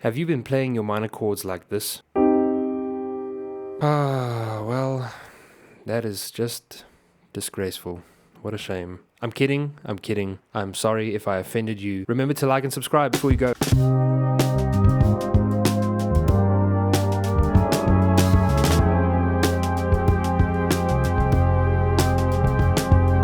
Have you been playing your minor chords like this? Well, that is just disgraceful. What a shame. I'm kidding. I'm sorry if I offended you. Remember to like and subscribe before you go.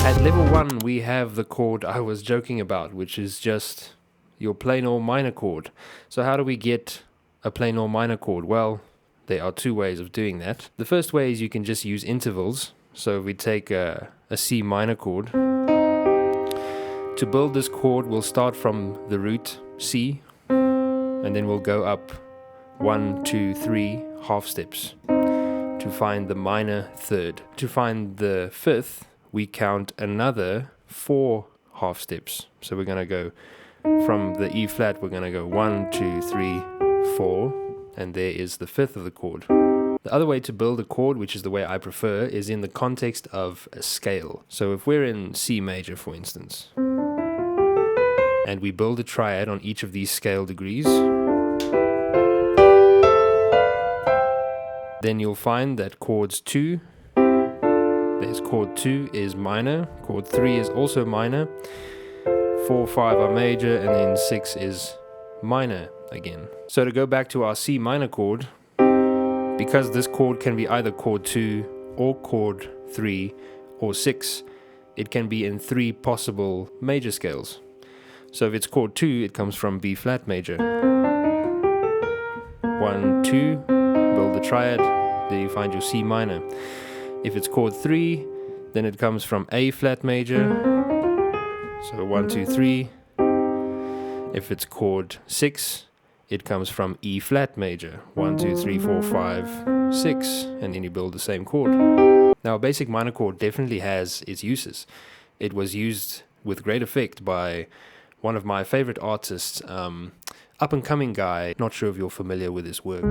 At level 1, we have the chord I was joking about, which is just your plain old minor chord. So how do we get a plain old minor chord? Well, there are two ways of doing that. The first way is you can just use intervals. So if we take a C minor chord, to build this chord, we'll start from the root C, and then we'll go up 1, 2, 3 half steps to find the minor third. To find the fifth, we count another 4 half steps. So we're going to go from the E flat, we're going to go 1, 2, 3, 4, and there is the fifth of the chord. The other way to build a chord, which is the way I prefer, is in the context of a scale. So if we're in C major, for instance, and we build a triad on each of these scale degrees, then you'll find that chords 2, there's chord 2 is minor, chord 3 is also minor, 4, 5 are major, and then 6 is minor again. So to go back to our C minor chord, because this chord can be either chord 2 or chord 3 or 6, it can be in 3 possible major scales. So if it's chord 2, it comes from B flat major. 1, 2, build the triad, then you find your C minor. If it's chord 3, then it comes from A flat major. So 1, 2, 3. If it's chord 6, it comes from E flat major. 1, 2, 3, 4, 5, 6. And then you build the same chord. Now, a basic minor chord definitely has its uses. It was used with great effect by one of my favorite artists, up-and-coming guy. Not sure if you're familiar with his work.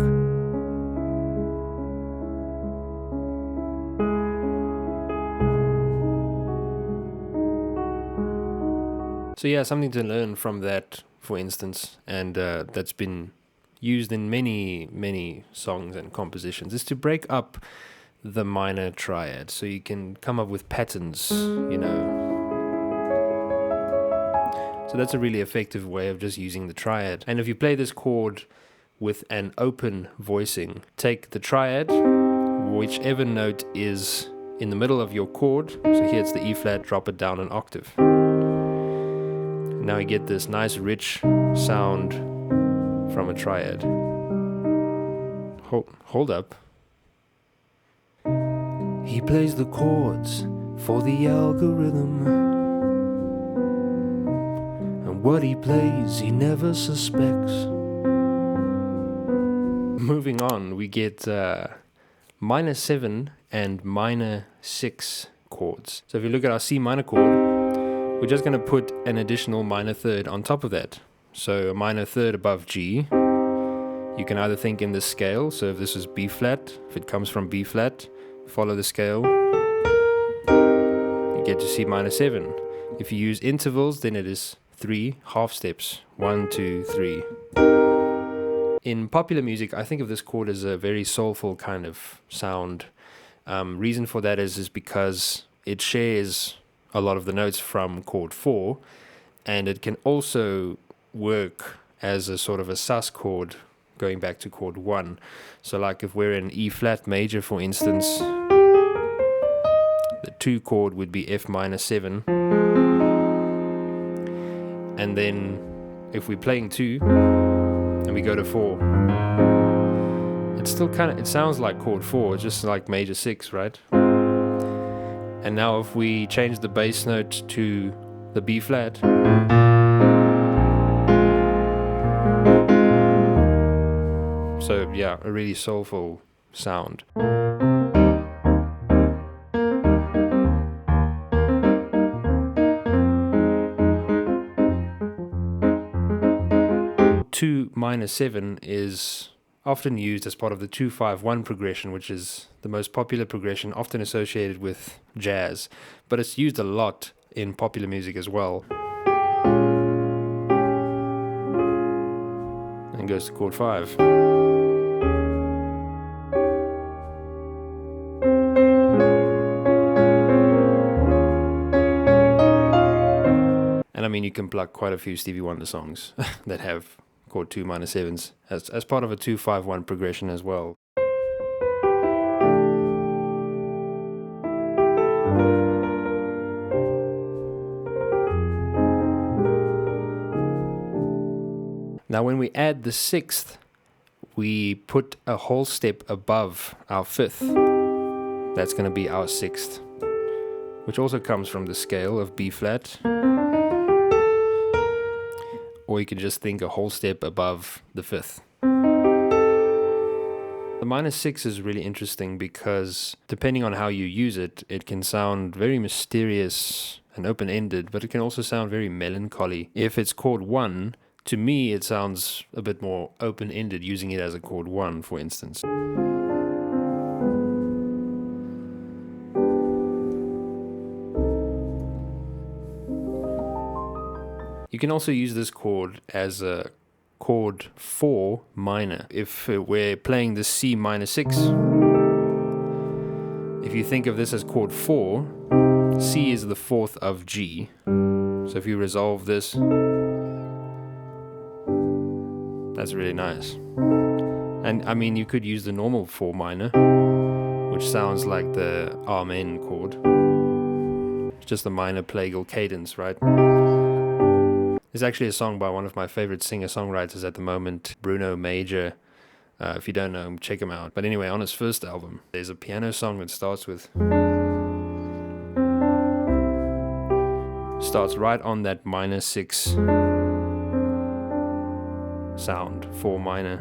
So yeah, something to learn from that, for instance, and that's been used in many songs and compositions, is to break up the minor triad, so you can come up with patterns, you know. So that's a really effective way of just using the triad. And if you play this chord with an open voicing, take the triad, whichever note is in the middle of your chord, so here it's the E flat, drop it down an octave. Now you get this nice rich sound from a triad. Hold up. He plays the chords for the algorithm, and what he plays he never suspects. Moving on, we get minor 7 and minor 6 chords. So if you look at our C minor chord, we're just going to put an additional minor third on top of that. So a minor third above G. You can either think in this scale, so if this is B flat, if it comes from B flat, follow the scale, you get to C minor 7. If you use intervals, then it is 3 half steps. 1, 2, 3. In popular music, I think of this chord as a very soulful kind of sound. Reason for that is because it shares a lot of the notes from chord 4, and it can also work as a sort of a sus chord going back to chord 1. So like if we're in E flat major, for instance, the 2 chord would be F minor 7, and then if we're playing 2 and we go to 4, it's still it sounds like chord 4, it's just like major 6, right? And now if we change the bass note to the B flat, so yeah, a really soulful sound. Two minor 7 is often used as part of the 2-5-1 progression, which is the most popular progression, often associated with jazz, but it's used a lot in popular music as well. and goes to chord 5. And I mean, you can pluck quite a few Stevie Wonder songs that have chord 2 minor 7s as part of a 2-5-1 progression as well. Now when we add the 6th, we put a whole step above our 5th. That's going to be our 6th, which also comes from the scale of B flat. Or you could just think a whole step above the 5th. The minor 6 is really interesting because depending on how you use it, it can sound very mysterious and open-ended, but it can also sound very melancholy. If it's chord 1, to me it sounds a bit more open-ended using it as a chord 1, for instance. You can also use this chord as a chord 4 minor. If we're playing the C minor 6, if you think of this as chord 4, C is the 4th of G. So if you resolve this, that's really nice. And I mean, you could use the normal 4 minor, which sounds like the Amen chord. It's just a minor plagal cadence, right? There's actually a song by one of my favorite singer-songwriters at the moment, Bruno Major. If you don't know him, check him out. But anyway, on his first album, there's a piano song that starts right on that minor 6 sound, 4 minor.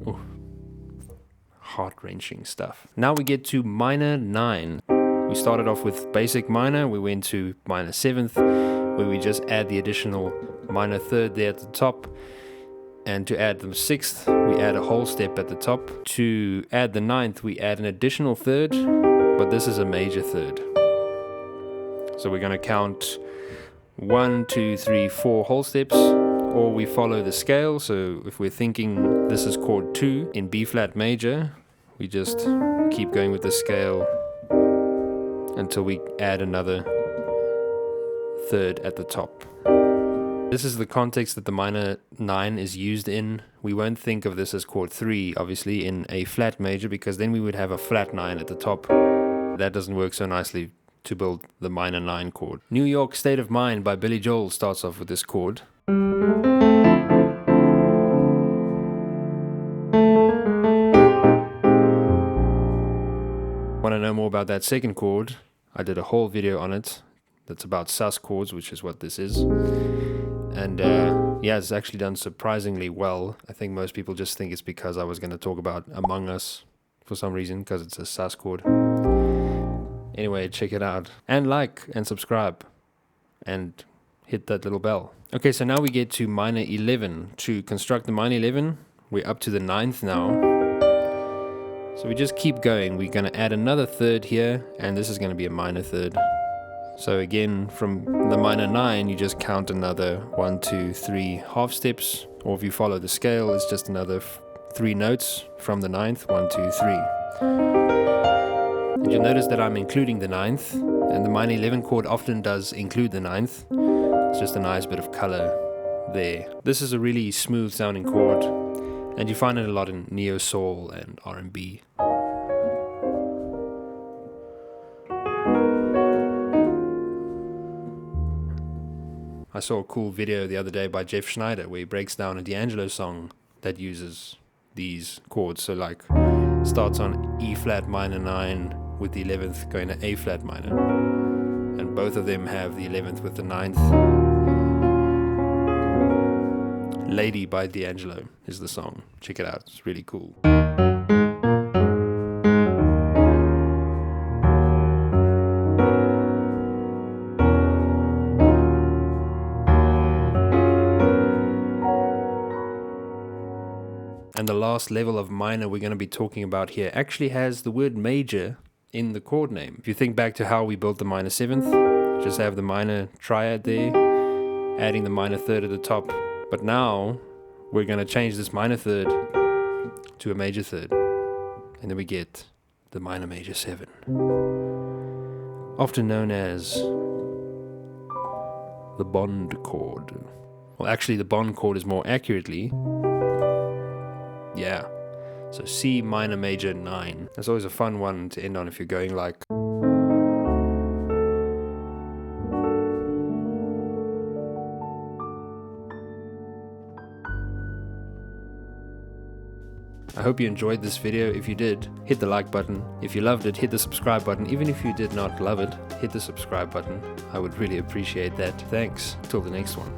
Ooh. Heart-wrenching stuff. Now we get to minor 9. We started off with basic minor, we went to minor 7th, where we just add the additional minor 3rd there at the top. And to add the 6th, we add a whole step at the top. To add the 9th, we add an additional 3rd, but this is a major 3rd. So we're going to count 1, 2, 3, 4 whole steps, or we follow the scale. So if we're thinking this is chord 2 in B flat major, we just keep going with the scale until we add another 3rd at the top. This is the context that the minor 9 is used in. We won't think of this as chord 3, obviously, in A flat major, because then we would have a flat 9 at the top. That doesn't work so nicely to build the minor 9 chord. New York State of Mind by Billy Joel starts off with this chord. Want to know more about that second chord? I did a whole video on it that's about sus chords, which is what this is. And yeah, it's actually done surprisingly well. I think most people just think it's because I was going to talk about Among Us for some reason, because it's a sus chord. Anyway, check it out. And like and subscribe. And hit that little bell. Okay, so now we get to minor 11. To construct the minor 11, we're up to the 9th now. So we just keep going. We're going to add another 3rd here, and this is going to be a minor 3rd. So again, from the minor 9, you just count another 1, 2, 3 half steps, or if you follow the scale, it's just another 3 notes from the 9th, 1, 2, 3. And you'll notice that I'm including the 9th, and the minor 11 chord often does include the 9th. It's just a nice bit of color there. This is a really smooth sounding chord, and you find it a lot in neo soul and R&B. I saw a cool video the other day by Jeff Schneider where he breaks down a D'Angelo song that uses these chords. So like starts on E flat minor 9 with the 11th going to A flat minor. And both of them have the 11th with the 9th. Lady by D'Angelo is the song. Check it out. It's really cool. And the last level of minor we're going to be talking about here actually has the word major in the chord name. If you think back to how we built the minor 7th, just have the minor triad there, adding the minor third at the top. But now we're going to change this minor third to a major third, and then we get the minor major 7, often known as the bond chord. Well, actually the bond chord is more accurately, yeah, so C minor major 9. That's always a fun one to end on if you're going like. I hope you enjoyed this video. If you did, hit the like button. If you loved it, hit the subscribe button. Even if you did not love it, hit the subscribe button. I would really appreciate that. Thanks. Till the next one.